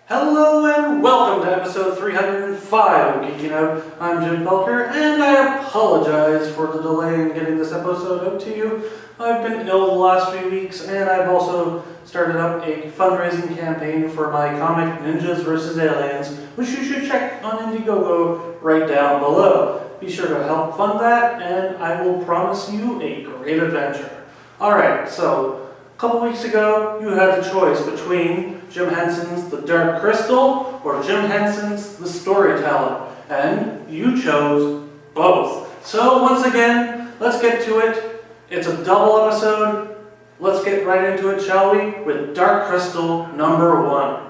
Hello and welcome to episode 305 of Geeking Out. I'm Jim Felker, and I apologize for the delay in getting this episode out to you. I've been ill the last few weeks, and I've also started up a fundraising campaign for my comic Ninjas vs. Aliens, which you should check on Indiegogo right down below. Be sure to help fund that, and I will promise you a great adventure. Alright, so a couple weeks ago, you had the choice between Jim Henson's The Dark Crystal or Jim Henson's The Storyteller, and you chose both. So once again, let's get to it. It's a double episode. Let's get right into it, shall we? With Dark Crystal number 1.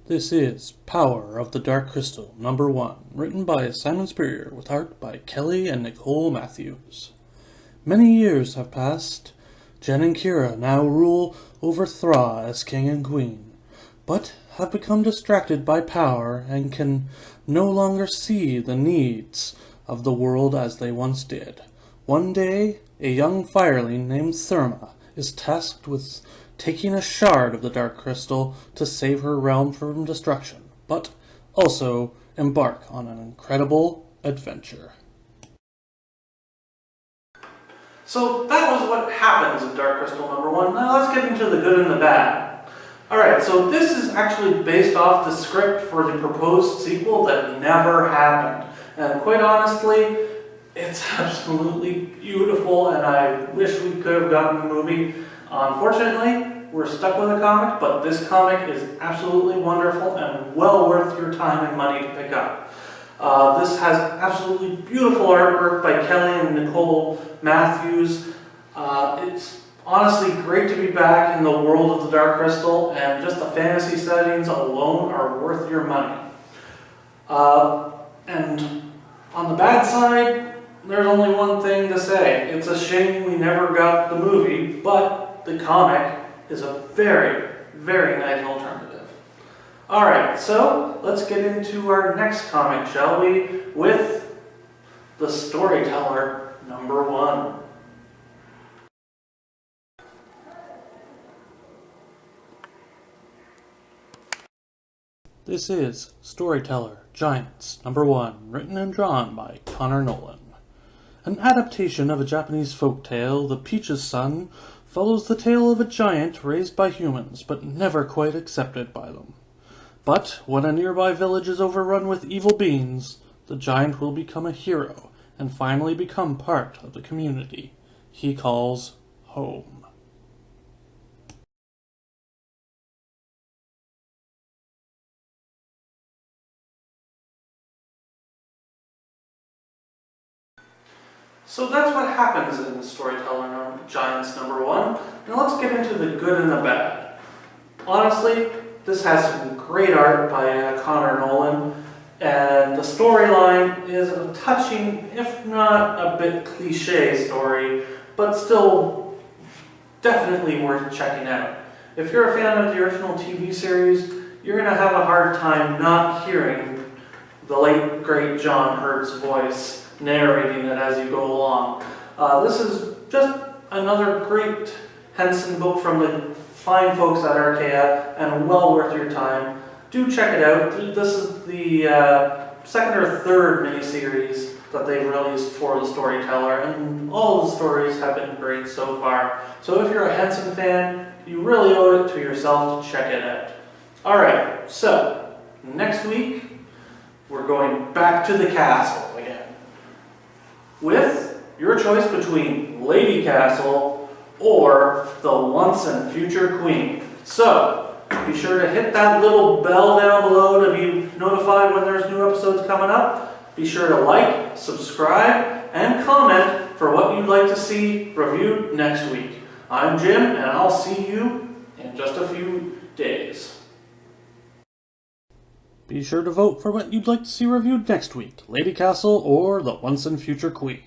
This is Power of the Dark Crystal, number 1, written by Simon Spurrier, with art by Kelly and Nicole Matthews. Many years have passed. Jen and Kira now rule over Thra as king and queen, but have become distracted by power and can no longer see the needs of the world as they once did. One day, a young fireling named Therma is tasked with taking a shard of the Dark Crystal to save her realm from destruction, but also embark on an incredible adventure. So that was what happens in Dark Crystal number 1. Now let's get into the good and the bad. Alright, so this is actually based off the script for the proposed sequel that never happened. And quite honestly, it's absolutely beautiful, and I wish we could have gotten the movie. Unfortunately, we're stuck with a comic, but this comic is absolutely wonderful and well worth your time and money to pick up. This has absolutely beautiful artwork by Kelly and Nicole Matthews. It's honestly great to be back in the world of the Dark Crystal, and just the fantasy settings alone are worth your money. And on the bad side, there's only one thing to say. It's a shame we never got the movie, but the comic is a very, very nice alternative. Alright, so let's get into our next comic, shall we? With The Storyteller number 1. This is Storyteller Giants number 1, written and drawn by Connor Nolan. An adaptation of a Japanese folk tale, The Peach's Son follows the tale of a giant raised by humans, but never quite accepted by them. But when a nearby village is overrun with evil beings, the giant will become a hero and finally become part of the community he calls home. So that's what happens in Storyteller Giants number 1. Now let's get into the good and the bad. Honestly, this has some great art by Connor Nolan, and the storyline is a touching, if not a bit cliche story, but still definitely worth checking out. If you're a fan of the original TV series, you're going to have a hard time not hearing the late, great John Hurt's voice narrating it as you go along. This is just another great Henson book from the fine folks at Archaea, and well worth your time. Do check it out. This is the second or third miniseries that they've released for The Storyteller, and all the stories have been great so far. So if you're a Henson fan, you really owe it to yourself to check it out. Alright, so next week we're going back to the castle again, with your choice between Lady Castle or the once and future queen. So be sure to hit that little bell down below to be notified when there's new episodes coming up. Be sure to like, subscribe, and comment for what you'd like to see reviewed next week. I'm Jim, and I'll see you in just a few days. Be sure to vote for what you'd like to see reviewed next week, Lady Castle or the once and future queen.